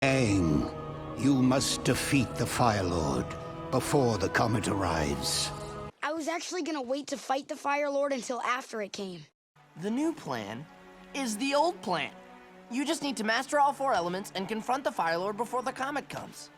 Aang, you must defeat the Fire Lord before the comet arrives. I was actually gonna wait to fight the Fire Lord until after it came. The new plan is the old plan. You just need to master all 4 elements and confront the Fire Lord before the comet comes.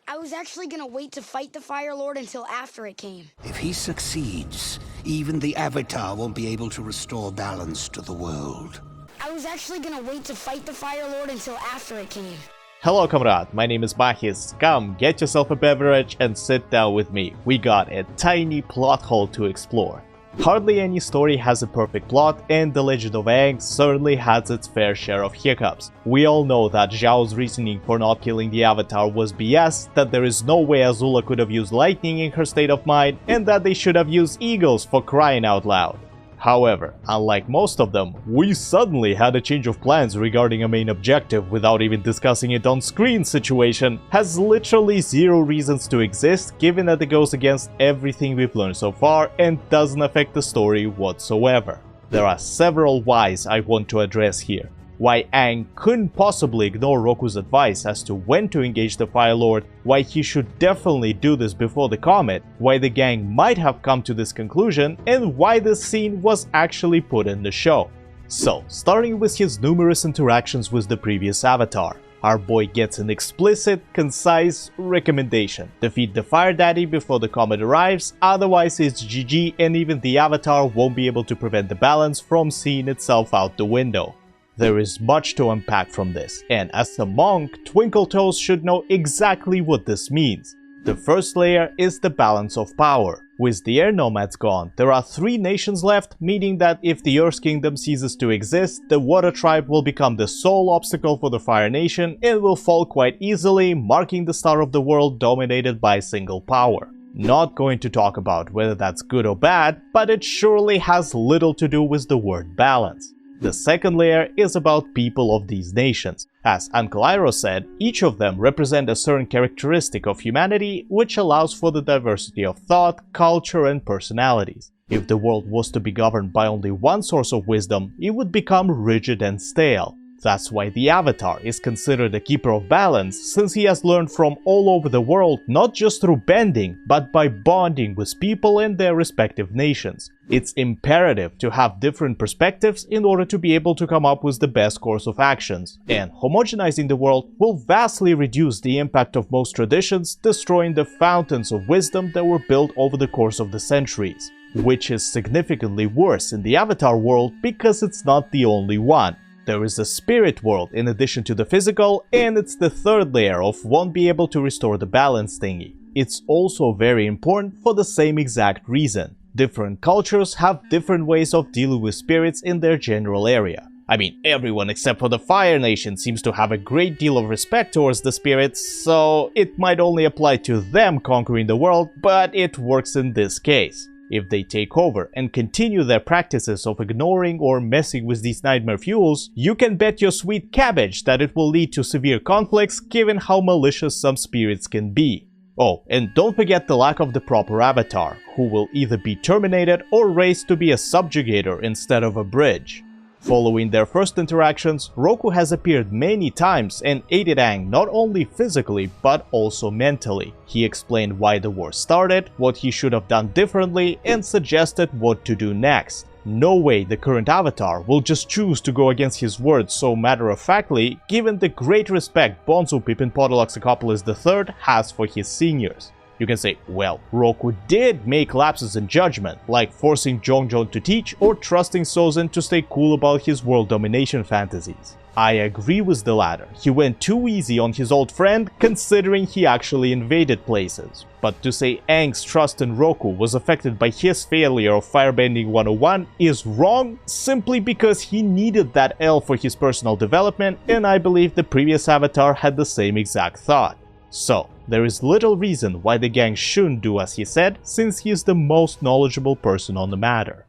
I was actually gonna wait to fight the Fire Lord until after it came. If he succeeds, even the Avatar won't be able to restore balance to the world. I was actually gonna wait to fight the Fire Lord until after it came. Hello comrade, my name is Mahis. Come, get yourself a beverage and sit down with me. We got a tiny plot hole to explore. Hardly any story has a perfect plot, and The Legend of Aang certainly has its fair share of hiccups. We all know that Zhao's reasoning for not killing the Avatar was BS, that there is no way Azula could have used lightning in her state of mind, and that they should have used eagles for crying out loud. However, unlike most of them, we suddenly had a change of plans regarding a main objective without even discussing it on screen. Situation has literally 0 reasons to exist, given that it goes against everything we've learned so far and doesn't affect the story whatsoever. There are several whys I want to address here. Why Aang couldn't possibly ignore Roku's advice as to when to engage the Fire Lord, why he should definitely do this before the comet, why the gang might have come to this conclusion, and why this scene was actually put in the show. So, starting with his numerous interactions with the previous Avatar, our boy gets an explicit, concise recommendation. Defeat the Fire Daddy before the comet arrives, otherwise it's GG and even the Avatar won't be able to prevent the balance from seeing itself out the window. There is much to unpack from this, and as a monk, Twinkletoes should know exactly what this means. The first layer is the balance of power. With the air nomads gone, there are 3 nations left, meaning that if the Earth Kingdom ceases to exist, the Water Tribe will become the sole obstacle for the Fire Nation and will fall quite easily, marking the start of the world dominated by single power. Not going to talk about whether that's good or bad, but it surely has little to do with the word balance. The second layer is about people of these nations. As Uncle Iroh said, each of them represent a certain characteristic of humanity, which allows for the diversity of thought, culture, and personalities. If the world was to be governed by only one source of wisdom, it would become rigid and stale. That's why the Avatar is considered a keeper of balance, since he has learned from all over the world not just through bending, but by bonding with people in their respective nations. It's imperative to have different perspectives in order to be able to come up with the best course of actions, and homogenizing the world will vastly reduce the impact of most traditions, destroying the fountains of wisdom that were built over the course of the centuries. Which is significantly worse in the Avatar world because it's not the only one. There is a spirit world in addition to the physical, and it's the third layer of won't be able to restore the balance thingy. It's also very important for the same exact reason. Different cultures have different ways of dealing with spirits in their general area. I mean, everyone except for the Fire Nation seems to have a great deal of respect towards the spirits, so it might only apply to them conquering the world, but it works in this case. If they take over and continue their practices of ignoring or messing with these nightmare fuels, you can bet your sweet cabbage that it will lead to severe conflicts given how malicious some spirits can be. Oh, and don't forget the lack of the proper Avatar, who will either be terminated or raised to be a subjugator instead of a bridge. Following their first interactions, Roku has appeared many times and aided Aang not only physically but also mentally. He explained why the war started, what he should have done differently, and suggested what to do next. No way the current Avatar will just choose to go against his words so matter-of-factly, given the great respect Bonzo Pippin Podolaxacopolis III has for his seniors. You can say, well, Roku did make lapses in judgment, like forcing Jongjon to teach or trusting Sozin to stay cool about his world domination fantasies. I agree with the latter. He went too easy on his old friend, considering he actually invaded places. But to say Aang's trust in Roku was affected by his failure of Firebending 101 is wrong, simply because he needed that L for his personal development, and I believe the previous Avatar had the same exact thought. So, there is little reason why the gang shouldn't do as he said, since he is the most knowledgeable person on the matter.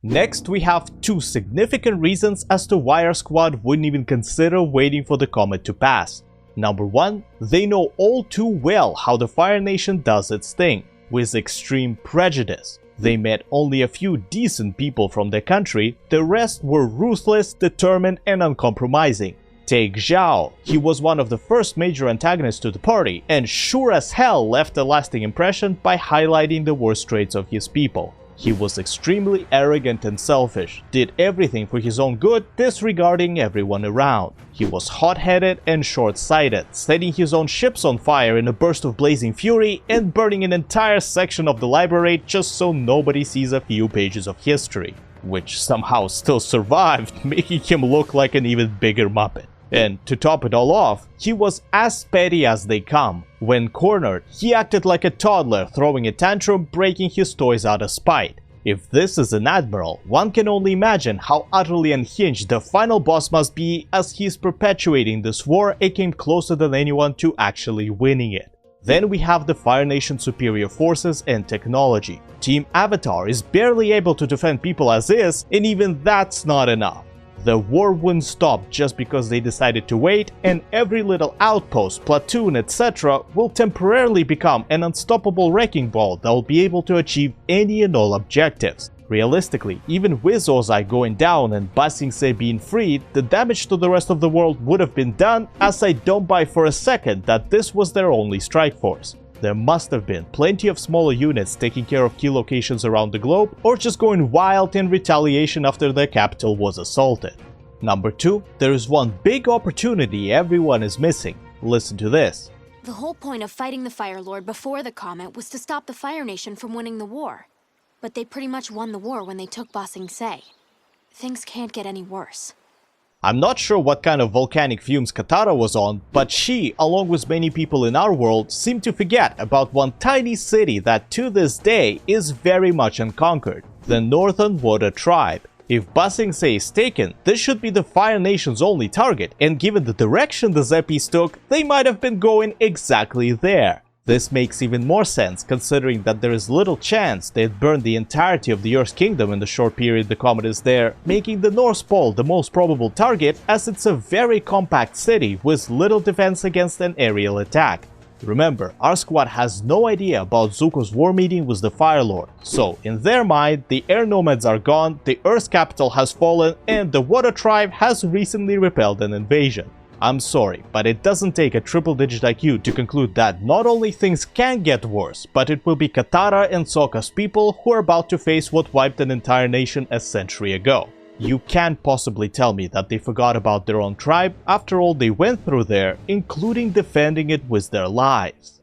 Next, we have 2 significant reasons as to why our squad wouldn't even consider waiting for the comet to pass. Number 1, they know all too well how the Fire Nation does its thing, with extreme prejudice. They met only a few decent people from their country, the rest were ruthless, determined, and uncompromising. Take Zhao. He was one of the first major antagonists to the party, and sure as hell left a lasting impression by highlighting the worst traits of his people. He was extremely arrogant and selfish, did everything for his own good, disregarding everyone around. He was hot-headed and short-sighted, setting his own ships on fire in a burst of blazing fury and burning an entire section of the library just so nobody sees a few pages of history, which somehow still survived, making him look like an even bigger Muppet. And to top it all off, he was as petty as they come. When cornered, he acted like a toddler, throwing a tantrum, breaking his toys out of spite. If this is an admiral, one can only imagine how utterly unhinged the final boss must be, as he's perpetuating this war and came closer than anyone to actually winning it. Then we have the Fire Nation's superior forces and technology. Team Avatar is barely able to defend people as is, and even that's not enough. The war wouldn't stop just because they decided to wait, and every little outpost, platoon, etc. will temporarily become an unstoppable wrecking ball that will be able to achieve any and all objectives. Realistically, even with Ozai going down and Ba Sing Se being freed, the damage to the rest of the world would have been done, as I don't buy for a second that this was their only strike force. There must have been plenty of smaller units taking care of key locations around the globe, or just going wild in retaliation after their capital was assaulted. Number 2, there is one big opportunity everyone is missing. Listen to this. The whole point of fighting the Fire Lord before the Comet was to stop the Fire Nation from winning the war. But they pretty much won the war when they took Ba Sing Se. Things can't get any worse. I'm not sure what kind of volcanic fumes Katara was on, but she, along with many people in our world, seem to forget about one tiny city that to this day is very much unconquered, the Northern Water Tribe. If Ba Sing Se is taken, this should be the Fire Nation's only target, and given the direction the Zeppies took, they might have been going exactly there. This makes even more sense considering that there is little chance they'd burn the entirety of the Earth's kingdom in the short period the comet is there, making the North Pole the most probable target, as it's a very compact city with little defense against an aerial attack. Remember, our squad has no idea about Zuko's war meeting with the Fire Lord, so in their mind, the air nomads are gone, the Earth's capital has fallen, and the Water Tribe has recently repelled an invasion. I'm sorry, but it doesn't take a triple-digit IQ to conclude that not only things can get worse, but it will be Katara and Sokka's people who are about to face what wiped an entire nation a century ago. You can't possibly tell me that they forgot about their own tribe after all they went through there, including defending it with their lives.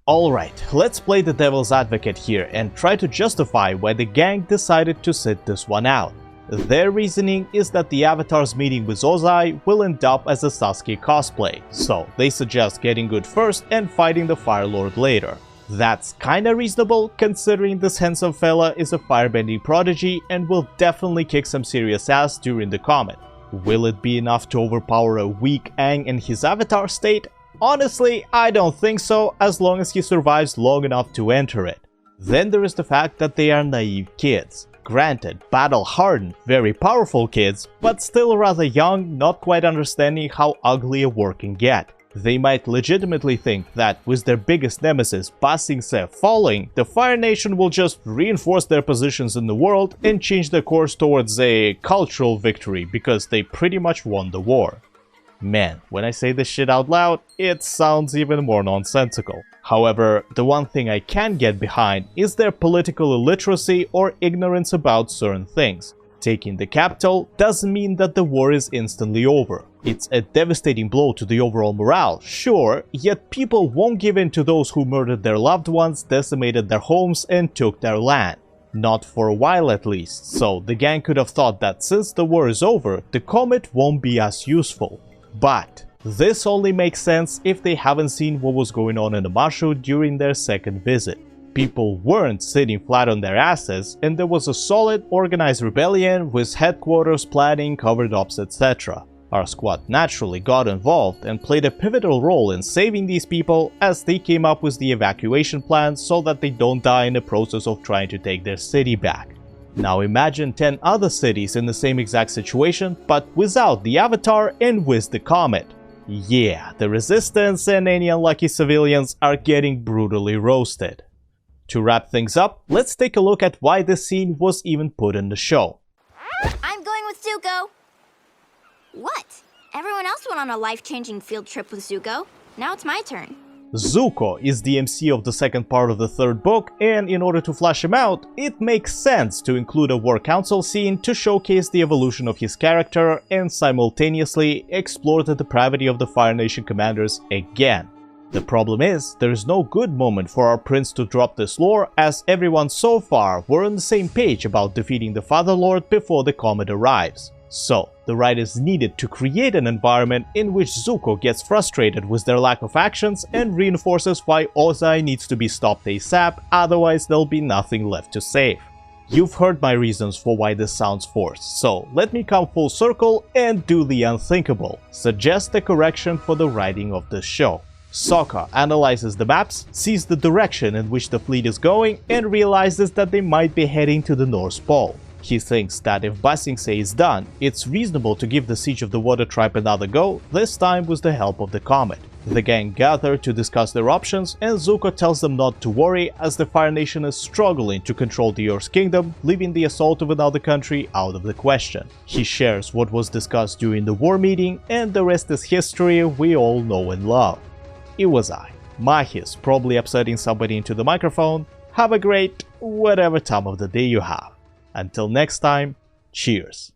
Alright, let's play the devil's advocate here and try to justify why the Gaang decided to sit this one out. Their reasoning is that the Avatar's meeting with Ozai will end up as a Sasuke cosplay, so they suggest getting good first and fighting the Fire Lord later. That's kinda reasonable considering this handsome fella is a firebending prodigy and will definitely kick some serious ass during the Comet. Will it be enough to overpower a weak Aang in his Avatar state? Honestly, I don't think so, as long as he survives long enough to enter it. Then there is the fact that they are naive kids. Granted, battle-hardened, very powerful kids, but still rather young, not quite understanding how ugly a war can get. They might legitimately think that with their biggest nemesis Ba Sing Se falling, the Fire Nation will just reinforce their positions in the world and change their course towards a cultural victory because they pretty much won the war. Man, when I say this shit out loud, it sounds even more nonsensical. However, the one thing I can get behind is their political illiteracy or ignorance about certain things. Taking the capital doesn't mean that the war is instantly over. It's a devastating blow to the overall morale, sure, yet people won't give in to those who murdered their loved ones, decimated their homes, and took their land. Not for a while at least, so the Gaang could have thought that since the war is over, the Comet won't be as useful. But this only makes sense if they haven't seen what was going on in the Mashu during their second visit. People weren't sitting flat on their asses, and there was a solid, organized rebellion with headquarters, planning, covered ops, etc. Our squad naturally got involved and played a pivotal role in saving these people as they came up with the evacuation plan so that they don't die in the process of trying to take their city back. Now imagine 10 other cities in the same exact situation, but without the Avatar and with the Comet. Yeah, the Resistance and any unlucky civilians are getting brutally roasted. To wrap things up, let's take a look at why this scene was even put in the show. I'm going with Zuko. What? Everyone else went on a life-changing field trip with Zuko. Now it's my turn. Zuko is the MC of the second part of the third book, and in order to flesh him out, it makes sense to include a war council scene to showcase the evolution of his character and simultaneously explore the depravity of the Fire Nation commanders again. The problem is, there is no good moment for our prince to drop this lore, as everyone so far were on the same page about defeating the Father Lord before the comet arrives. So, the writers needed to create an environment in which Zuko gets frustrated with their lack of actions and reinforces why Ozai needs to be stopped ASAP, otherwise there'll be nothing left to save. You've heard my reasons for why this sounds forced, so let me come full circle and do the unthinkable. Suggest a correction for the writing of this show. Sokka analyzes the maps, sees the direction in which the fleet is going, and realizes that they might be heading to the North Pole. He thinks that if Ba Sing Se is done, it's reasonable to give the Siege of the Water Tribe another go, this time with the help of the Comet. The gang gather to discuss their options, and Zuko tells them not to worry as the Fire Nation is struggling to control the Earth's kingdom, leaving the assault of another country out of the question. He shares what was discussed during the war meeting, and the rest is history we all know and love. It was I, Mahis, probably upsetting somebody into the microphone. Have a great whatever time of the day you have. Until next time, cheers.